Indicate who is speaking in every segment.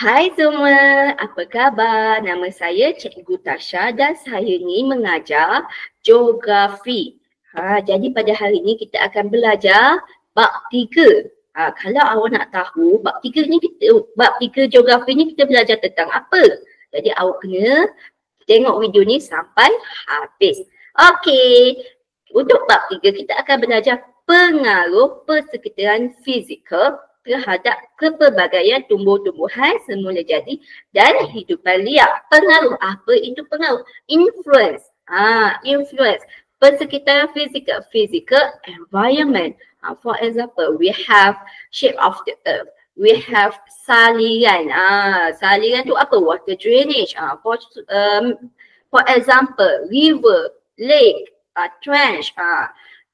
Speaker 1: Hai semua, apa khabar? Nama saya Cikgu Tasha dan saya ni mengajar geografi. Jadi pada hari ni kita akan belajar bab 3. Kalau awak nak tahu bab 3 ni bab 3 geografi ni kita belajar tentang apa? Jadi awak kena tengok video ni sampai habis. Okey, untuk bab 3 kita akan belajar pengaruh persekitaran fizikal terhadap kepelbagaian tumbuh-tumbuhan semula jadi dan hidupan liar. Pengaruh apa itu pengaruh? Influence. Influence. Persekitaran fizikal. Physical environment. For example, we have shape of the earth. We have saliran. Saliran tu apa? Water drainage. For example, river, lake, trench,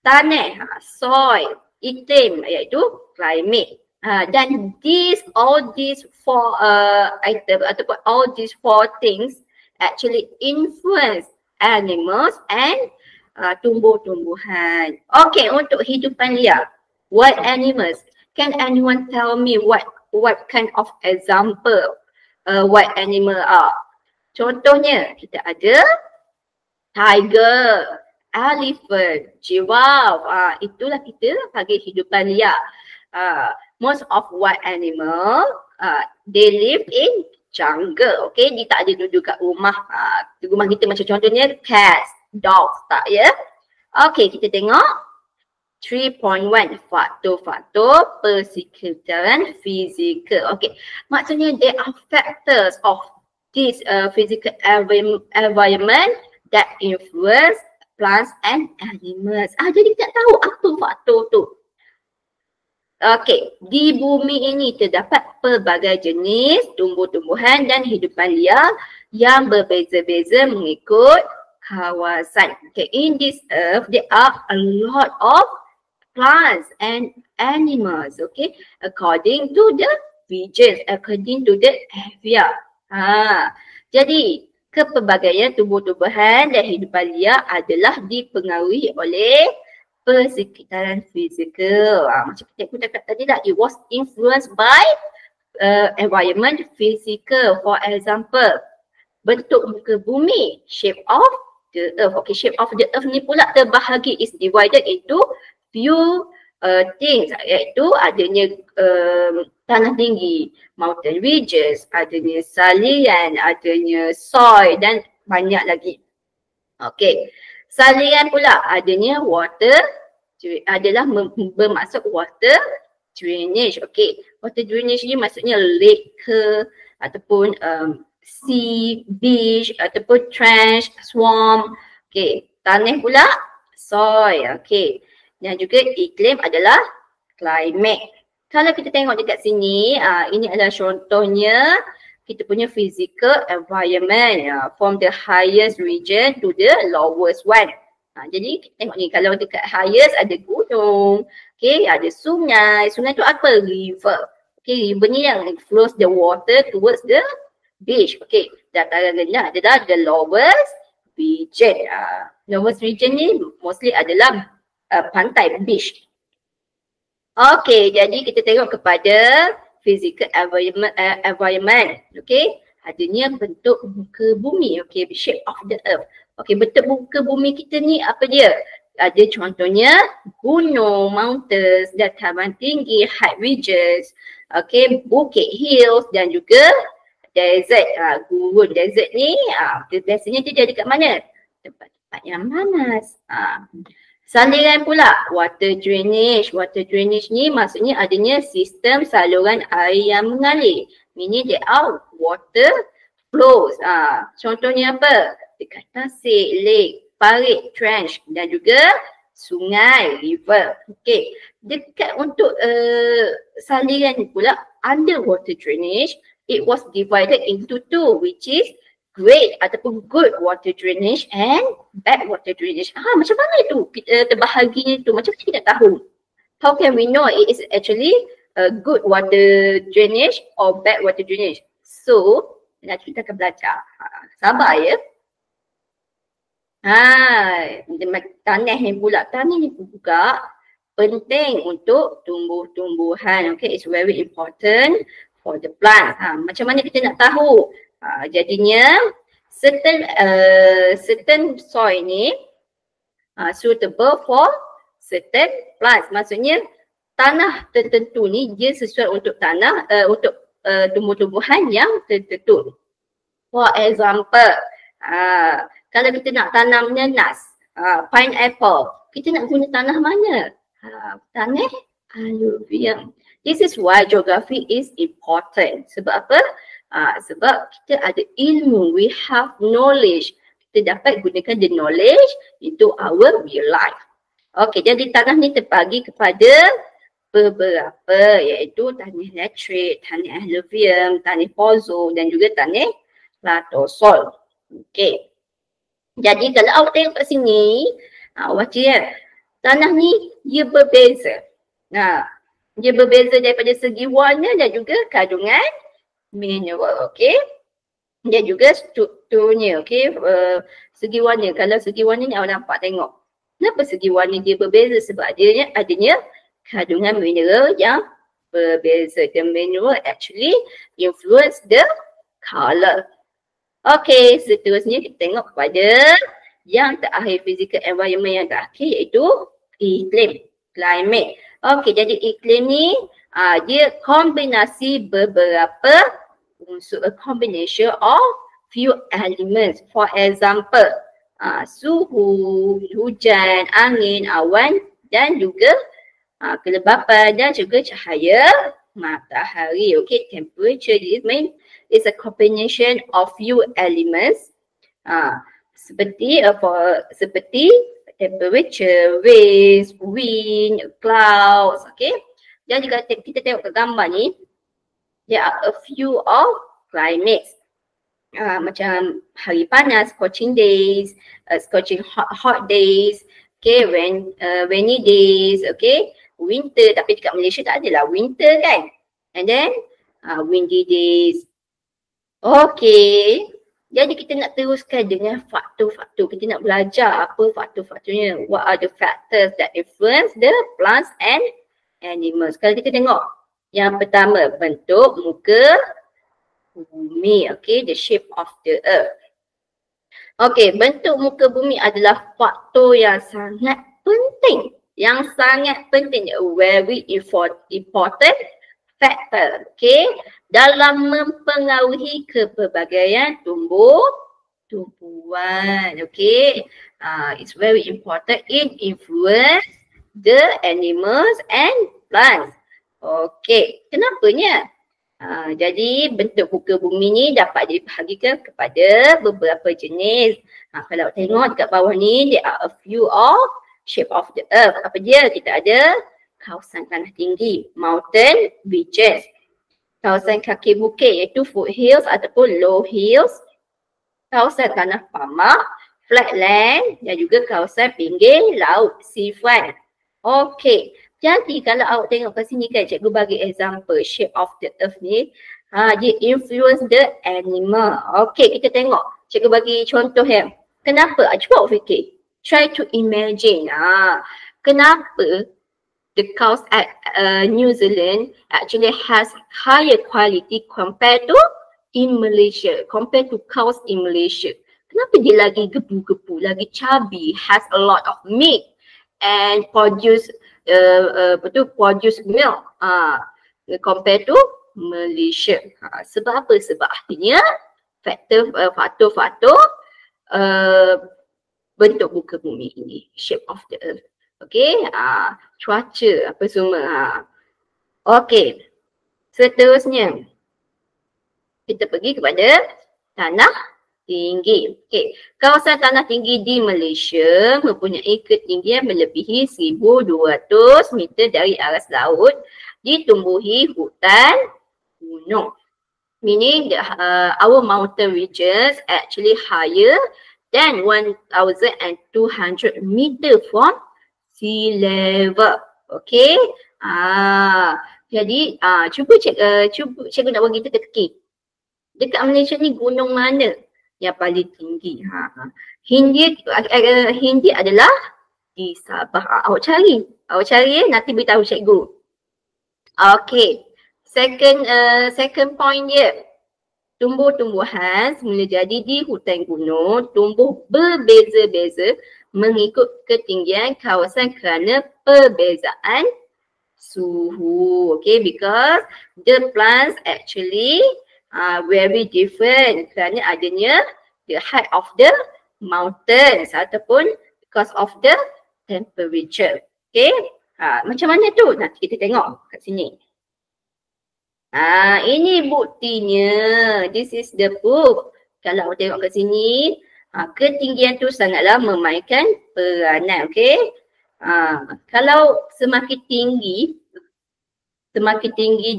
Speaker 1: tanah, soil, iklim iaitu climate. Dan all these four items ataupun all these four things actually influence animals and tumbuh-tumbuhan. Okay, untuk hidupan liar, what animals? Can anyone tell me what kind of example what animal are? Contohnya kita ada tiger, elephant, giraffe. Itulah kita panggil hidupan liar. Most of what animal they live in jungle. Okay, dia tak ada duduk kat rumah. Rumah kita macam contohnya cats, dogs, tak ya? Okay, kita tengok 3.1 faktor-faktor persekitaran fizikal. Okay, maksudnya there are factors of this physical environment that influence plants and animals. Jadi kita tahu apa faktor tu. Okey, di bumi ini terdapat pelbagai jenis tumbuh-tumbuhan dan hidupan liar yang berbeza-beza mengikut kawasan. Okay, in this earth there are a lot of plants and animals, okay, according to the regions, according to the area. Jadi kepelbagaian tumbuh-tumbuhan dan hidupan liar adalah dipengaruhi oleh persekitaran fizikal. Macam kita cakap tadi lah, it was influenced by environment physical. For example, bentuk muka bumi, shape of the earth. Okay, shape of the earth ni pula terbahagi, is divided into few things, iaitu adanya tanah tinggi, mountain ridges, adanya saliran, adanya soil dan banyak lagi. Okay, saliran pula adanya water, adalah bermaksud water drainage. Okay, water drainage ni maksudnya lake ke ataupun sea, beach ataupun trench, swamp. Okay, tanah pula soil. Okay, dan juga iklim adalah climate. Kalau kita tengok dekat sini, ini adalah contohnya kita punya physical environment from the highest region to the lowest one. Jadi kita tengok ni, kalau dekat highest ada gunung, okay, ada sungai. Sungai tu apa? River. Okay, river ni yang flows the water towards the beach. Okay, dataran rendah adalah the lowest region. Lowest region ni mostly adalah pantai, beach. Okay, jadi kita tengok kepada physical environment. Okay, adanya bentuk muka bumi. Okay, shape of the earth. Okay, bentuk muka bumi kita ni apa dia? Ada contohnya gunung, mountains, dataran tinggi, high ridges, okay, bukit, hills dan juga desert. Gurun desert ni biasanya dia ada kat mana? Tempat-tempat yang panas. Saliran pula, water drainage. Water drainage ni maksudnya adanya sistem saluran air yang mengalir. Meaning there are water flows. Contohnya apa? Dekat tasik, lake, parit, trench dan juga sungai, river. Okay, dekat untuk saliran ni pula, underwater drainage, it was divided into two, which is great ataupun good water drainage and bad water drainage. Macam mana tu kita terbahaginya tu? Macam mana kita tahu? How can we know it is actually a good water drainage or bad water drainage? So, nanti kita akan belajar. Sabar ya. Tanah ni pula. Tanah ni juga penting untuk tumbuh-tumbuhan. Okay, it's very important for the plant. Macam mana kita nak tahu? Jadinya certain soil ni suitable for certain plants. Maksudnya tanah tertentu ni dia sesuai untuk tanah untuk tumbuh-tumbuhan yang tertentu. For example, kalau kita nak tanam nanas, pineapple, kita nak guna tanah mana? Tanah alluvium. This is why geography is important. Sebab apa? Sebab kita ada ilmu, we have knowledge. Kita dapat gunakan the knowledge into our real life. Okey, jadi tanah ni terbagi kepada beberapa, iaitu tanah laterite, tanah alluvium, tanah pozo dan juga tanah latosol. Okey. Jadi kalau awak tengok kat sini, awak cakap tanah ni dia berbeza. Dia berbeza daripada segi warna dan juga kandungan mineral. Okey. Dan juga strukturnya. Okey. Segi warna. Kalau segi warna ni awak nampak tengok. Kenapa segi warna dia berbeza? Sebab adanya kandungan mineral yang berbeza. The mineral actually influence the color. Okey, seterusnya kita tengok kepada yang terakhir, physical environment yang terakhir, iaitu iklim, climate. Okey, jadi iklim ni dia kombinasi beberapa unsur, a combination of few elements. For example, suhu, hujan, angin, awan dan juga kelembapan dan juga cahaya matahari. Okey, temperature is a combination of few elements seperti temperature, rays, wind, clouds. Okay, dan jika kita tengok ke gambar ni, there are a few of climates. Macam hari panas, scorching days, scorching hot days, okay, rainy days, okay, winter, tapi dekat Malaysia tak adalah winter kan, and then windy days. Okay, jadi kita nak teruskan dengan faktor-faktor. Kita nak belajar apa faktor-faktornya. What are the factors that influence the plants and animals. Kalau kita tengok, yang pertama, bentuk muka bumi. Okay, the shape of the earth. Okay, bentuk muka bumi adalah faktor yang sangat penting. Yang sangat penting, a very important factor. Okay, dalam mempengaruhi kepelbagaian tumbuhan. Okay, it's very important. It influence the animals and plants. Okay, kenapanya? Jadi bentuk muka bumi ni dapat dibahagikan kepada beberapa jenis. Kalau tengok dekat bawah ni, there are a few of shape of the earth. Apa dia? Kita ada kawasan tanah tinggi, mountain ridges. Kawasan kaki bukit iaitu foothills ataupun low hills. Kawasan tanah pamak, flatland dan juga kawasan pinggir laut, seafront. Okey, jadi kalau awak tengok kat sini kan, cikgu bagi example shape of the earth ni. Dia influence the animal. Okey, kita tengok. Cikgu bagi contoh ya. Kenapa? Cuba awak fikir. Try to imagine. Kenapa the cows at New Zealand actually has higher quality compared to in Malaysia, compared to cows in Malaysia. Kenapa dia lagi gebu-gebu, lagi chubby, has a lot of meat and produce milk compared to Malaysia. Sebab apa? Sebab artinya faktor-faktor bentuk muka bumi ini, shape of the earth. Okay, cuaca apa semua. Okay, seterusnya kita pergi kepada tanah tinggi. Okay, kawasan tanah tinggi di Malaysia mempunyai ketinggian melebihi 1,200 meter dari aras laut, ditumbuhi hutan gunung. Meaning our mountain regions actually higher than 1,200 meter from sea level. Okay. Jadi cuba cikgu nak bagi teka-teki. Dekat Malaysia ni gunung mana yang paling tinggi? Hindi adalah di Sabah. Awak cari nanti beritahu cikgu. Okay. second point dia. Tumbuh-tumbuhan semula jadi di hutan gunung tumbuh berbeza-beza mengikut ketinggian kawasan kerana perbezaan suhu. Okay, because the plants actually are very different kerana adanya the height of the mountains ataupun because of the temperature. Okay, macam mana tu? Nanti kita tengok kat sini. Ini buktinya. This is the proof. Kalau tengok kat sini, ketinggian tu sangatlah memainkan peranan. Okay. Kalau semakin tinggi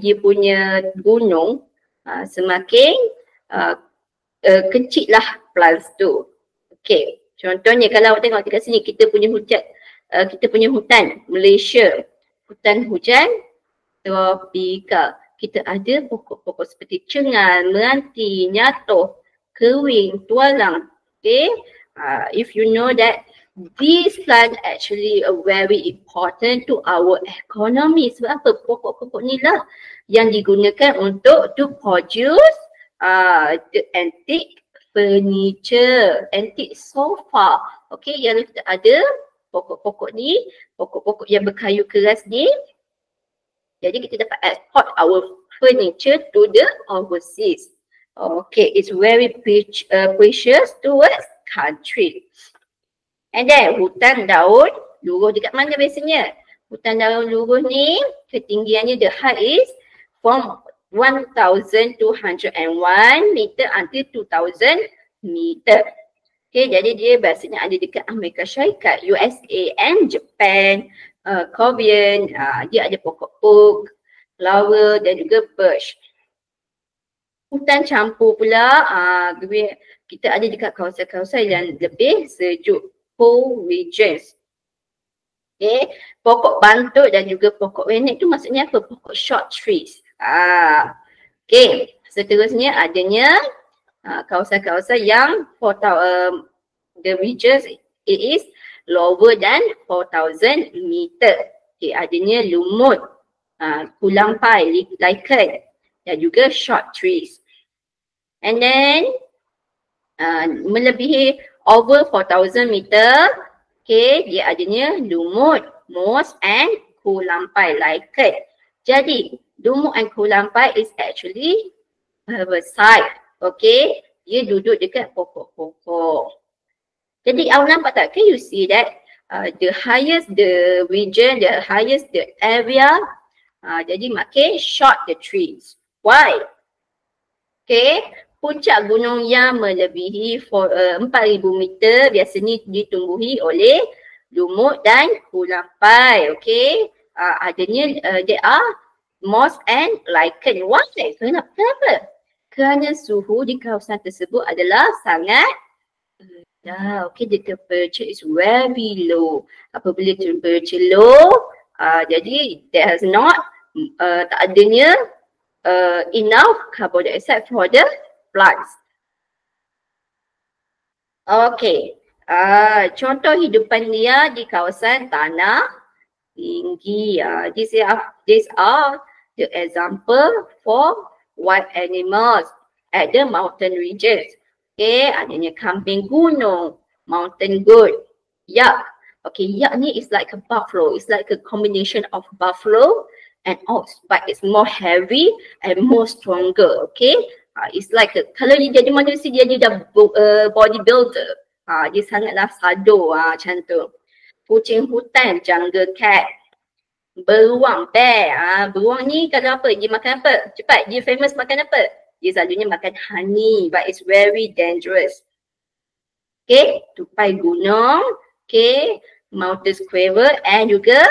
Speaker 1: dia punya gunung, semakin kecil lah plants tu. Okay. Contohnya kalau tengok kat sini kita punya hutan Malaysia, hutan hujan tropikal. Kita ada pokok-pokok seperti cengal, meranti, nyatoh, kewing, tualang. Okay, if you know that these plants actually are very important to our economy. Sebab apa? Pokok-pokok ni lah yang digunakan untuk to produce the antique furniture, antique sofa. Okay, yang kita ada pokok-pokok ni, pokok-pokok yang berkayu keras ni. Jadi kita dapat export our furniture to the overseas. Okay, it's very precious towards country. And then hutan daun luruh dekat mana biasanya? Hutan daun luruh ni ketinggiannya the height is from 1,201 meter until 2,000 meter. Okay, jadi dia biasanya ada dekat Amerika Syarikat, USA and Japan. Korean, dia ada pokok oak, flower dan juga birch. Hutan campur pula, kita ada dekat kawasan-kawasan yang lebih sejuk, cold regions. Okay, pokok bantut dan juga pokok renek tu maksudnya apa? Pokok short trees. Okay, seterusnya adanya kawasan-kawasan yang the regions it is lower than 4,000 meter. Okay, adanya lumut, kulampai, lichen dan juga short trees. And then melebihi over 4,000 meter, okay, dia adanya lumut, moss and kulampai, lichen. Jadi lumut and kulampai is actually herbicide. Okay, dia duduk dekat pokok-pokok. Jadi awak nampak tak? Can you see that the highest the region, the highest the area, jadi makin short the trees. Why? Okay, puncak gunung yang melebihi 4,000 meter biasanya ditumbuhi oleh lumut dan kulampai. Okay, adanya there are moss and lichen. Why? Kenapa? Kerana suhu di kawasan tersebut adalah sangat okay, the temperature is very low. Apabila temperature low, jadi there has not tak adanya enough carbon dioxide for the plants. Okay, contoh hidupan liar di kawasan tanah tinggi. These are the example for wild animals at the mountain regions. Okay, adanya kambing gunung, mountain goat, yak. Okay, yak ni is like a buffalo. It's like a combination of buffalo and ox, but it's more heavy and more stronger. Okay, it's like kalau dia jadi manusia dia dah bodybuilder. Dia sangatlah sado macam tu. Kucing hutan, jungle cat. Beruang, bear. Beruang ni kalau apa? Dia makan apa? Cepat, dia famous makan apa? Dia selalunya makan honey, but it's very dangerous. Okay, tupai gunung, okay, mountain squirrel and juga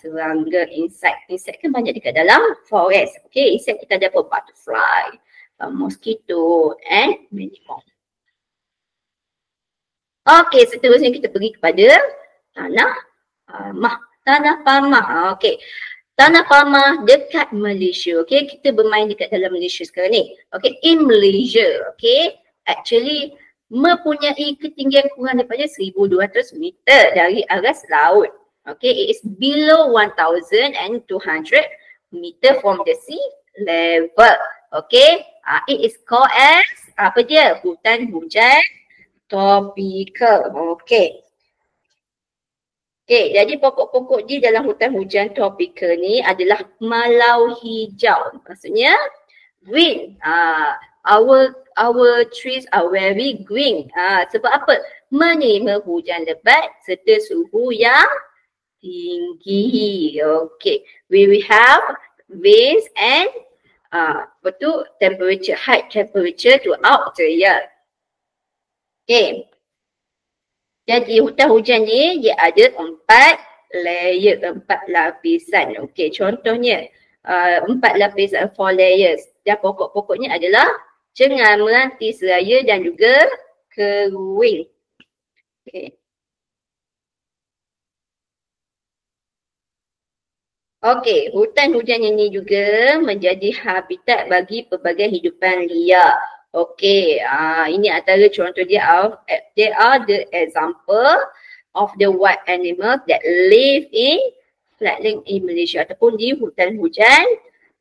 Speaker 1: serangga, insect. Insect kan banyak dekat dalam forest. Okay, insect kita ada apa? Butterfly, mosquito and many more. Okay, seterusnya kita pergi kepada tanah Palmah. Okay. Tanah Palmah dekat Malaysia. Okay, kita bermain dekat dalam Malaysia sekarang ni. Okay, in Malaysia, okay, actually mempunyai ketinggian kurang daripada 1,200 meter dari aras laut. Okay, it is below 1,200 meter from the sea level. Okay, it is called as apa dia? Hutan hujan tropical. Okay. Okay, jadi pokok-pokok di dalam hutan hujan tropikal ni adalah malau hijau. Maksudnya green. Our trees are very green. Sebab apa? Menerima hujan lebat serta suhu yang tinggi. Okay, we will have winds and temperature, high temperature throughout the year. Okay. Jadi hutan hujan ni dia ada 4 layer, 4 lapisan. Okey, contohnya 4 lapisan, 4 layers. Dan pokok-pokoknya adalah cengar, meranti, seraya dan juga keruing. Okey. Okey, hutan hujan ini juga menjadi habitat bagi pelbagai hidupan liar. Okay, ini antara contoh dia. They are the example of the wild animals that live in flatland in Malaysia ataupun di hutan hujan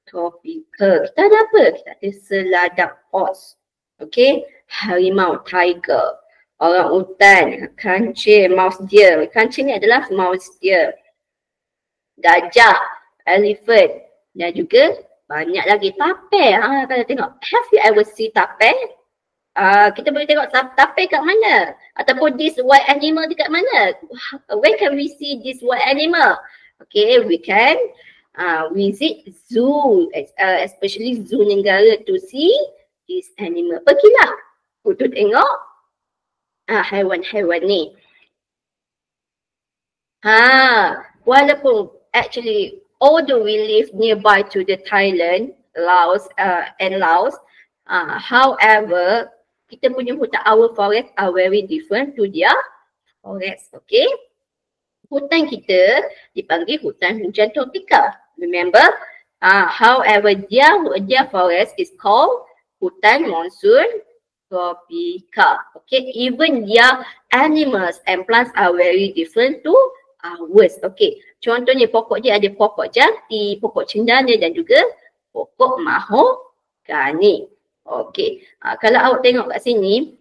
Speaker 1: tropikal. Kita ada apa? Kita ada seladak os. Okay, harimau, tiger, orang utan, kancil, mouse deer. Kancil ni adalah mouse deer. Gajah, elephant dan juga banyak lagi tapir. Kalau tengok, have you ever see tapir? Kita boleh tengok tapir kat mana? Ataupun this wild animal dekat mana? Where can we see this wild animal? Okay, we can visit zoo, especially zoo negara to see this animal. Pergilah untuk tengok haiwan-haiwan ni. Walaupun actually although we live nearby to the Thailand, Laos and Laos, however, kita punya hutan, our forest are very different to their forest. Okay, hutan kita dipanggil hutan hujan tropikal. Remember, however, their forest is called hutan monsoon tropikal. Okay, even their animals and plants are very different to ours. Okay, contohnya pokok dia ada pokok jati, pokok cendana dan juga pokok mahogani. Okay, kalau awak tengok kat sini,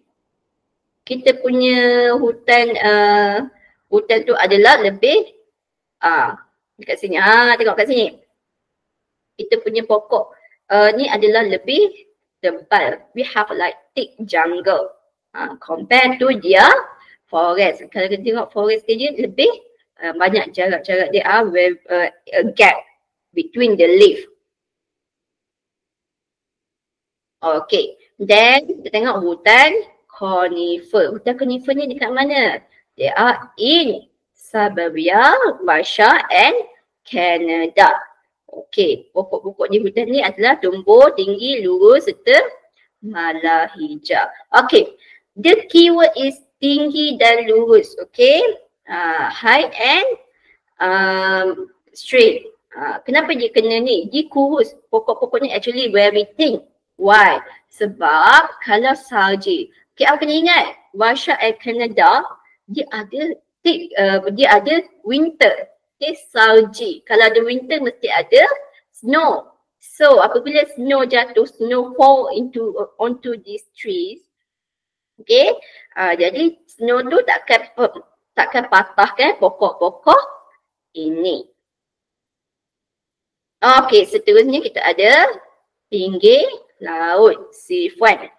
Speaker 1: kita punya hutan tu adalah lebih dekat sini. Tengok kat sini. Kita punya pokok ni adalah lebih tebal. We have like thick jungle compared to their forest. Kalau kita tengok forest dia lebih banyak jarak-jarak, dia a gap between the leaf. Okay, then kita tengok hutan conifer. Hutan conifer ni dekat mana? They are in Siberia, Russia and Canada. Okay, pokok-pokok di hutan ni adalah tumbuh tinggi, lurus serta mala hijau. Okay, the keyword is tinggi dan lurus. Okay, high and straight. Kenapa dia kena ni? Dia kurus. Pokok-pokok ni actually very thin. Why? Sebab kalau salji, okay, awak kena ingat Russia and Canada dia ada thick, dia ada winter. Okay, salji. Kalau ada winter mesti ada snow. So apabila snow jatuh, snow fall onto these trees. Okay, jadi snow tu takkan patahkan pokok-pokok ini. Okay, seterusnya kita ada pinggir laut, Sifuan.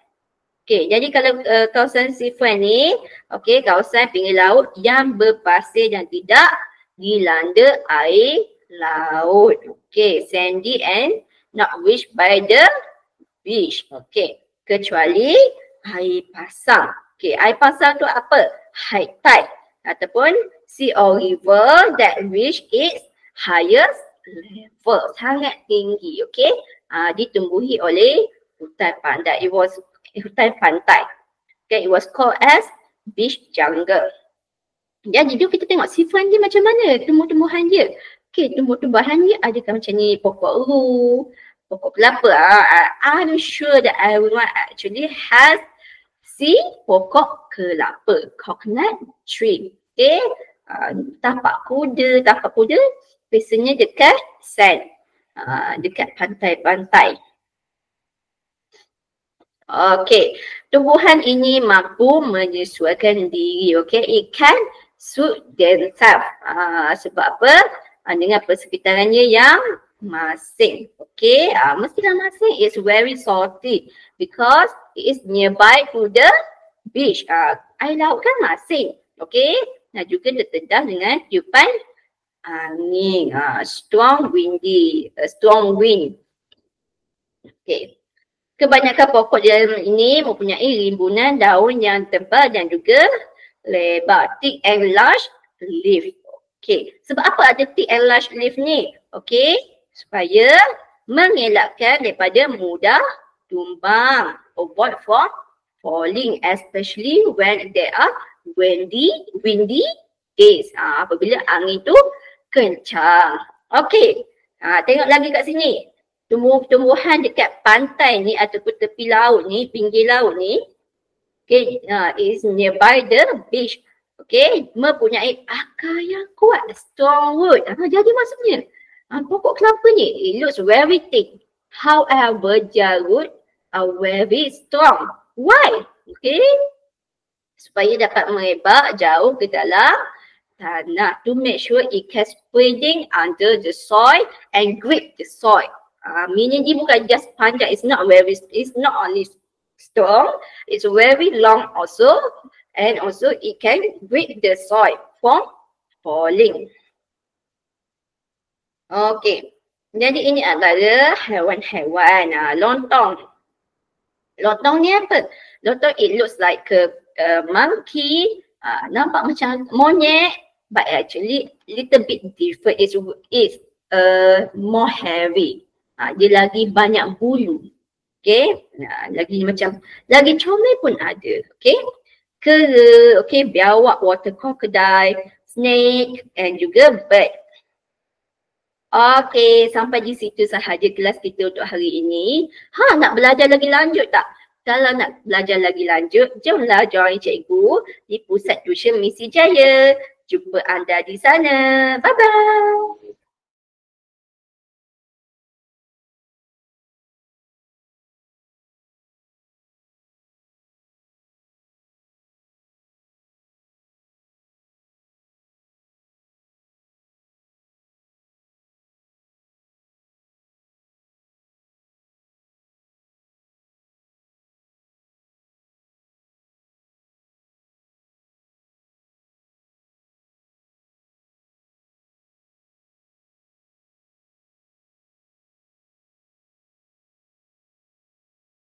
Speaker 1: Okay, jadi kalau kawasan Sifuan ni, okay, kawasan pinggir laut yang berpasir dan tidak dilanda air laut. Okay, sandy and not reached by the beach. Okay, kecuali air pasang. Okay, air pasang tu apa? High tide ataupun sea or river that reach its highest level, sangat tinggi. Okay, ditumbuhi oleh hutan pantai. It was hutan pantai. Okay, it was called as beach jungle. Jadi kita tengok Sifuan dia macam mana tumbuh-tumbuhan dia. Okay, tumbuh-tumbuhan dia adakah macam ni pokok uru, pokok kelapa. I'm sure that everyone actually has see pokok kelapa, coconut tree. Okay, tapak kuda biasanya dekat sand. dekat pantai-pantai. Okey, tumbuhan ini mampu menyesuaikan diri. Okey, it can suit themselves. Sebab apa? Dengan persekitarannya yang masing. Okey, mestilah masing is very salty because it is nearby to the beach. Air laut kan masing. Okey, dan juga terdedah dengan tiupan angin. Strong windy, strong wind. Okey. Kebanyakan pokok di dalam ini mempunyai rimbunan daun yang tebal dan juga lebar. Thick and large leaf. Okey, sebab apa ada thick and large leaf ni? Okey, supaya mengelakkan daripada mudah tumbang. Avoid from falling, especially when there are windy days. Apabila angin tu kencang. Okey, tengok lagi kat sini. Tumbuhan dekat pantai ni ataupun tepi laut ni, pinggir laut ni, okay, is nearby the beach. Okay, mempunyai akar yang kuat, strong root. Jadi maksudnya, pokok kelapa ni, it looks very thick. However, their root are very strong. Why? Okay, supaya dapat merebak jauh ke dalam tanah to make sure it can spreading under the soil and grip the soil. Meaning dia bukan just panjang, it's not only strong, it's very long also, and also it can grip the soil from falling. Okay, jadi ini adalah haiwan-haiwan. Lontong. Lontong ni apa? Lontong it looks like a monkey, nampak macam monyet, but actually little bit different. It's more heavy. Dia lagi banyak bulu. Okay. Lagi macam, lagi comel pun ada. Okay. Kera, okay, biawak, water crocodile, snake and juga bird. Okay, sampai di situ sahaja kelas kita untuk hari ini. Nak belajar lagi lanjut tak? Kalau nak belajar lagi lanjut, jomlah join cikgu di Pusat Tuition Misi Jaya. Jumpa anda di sana. Bye-bye.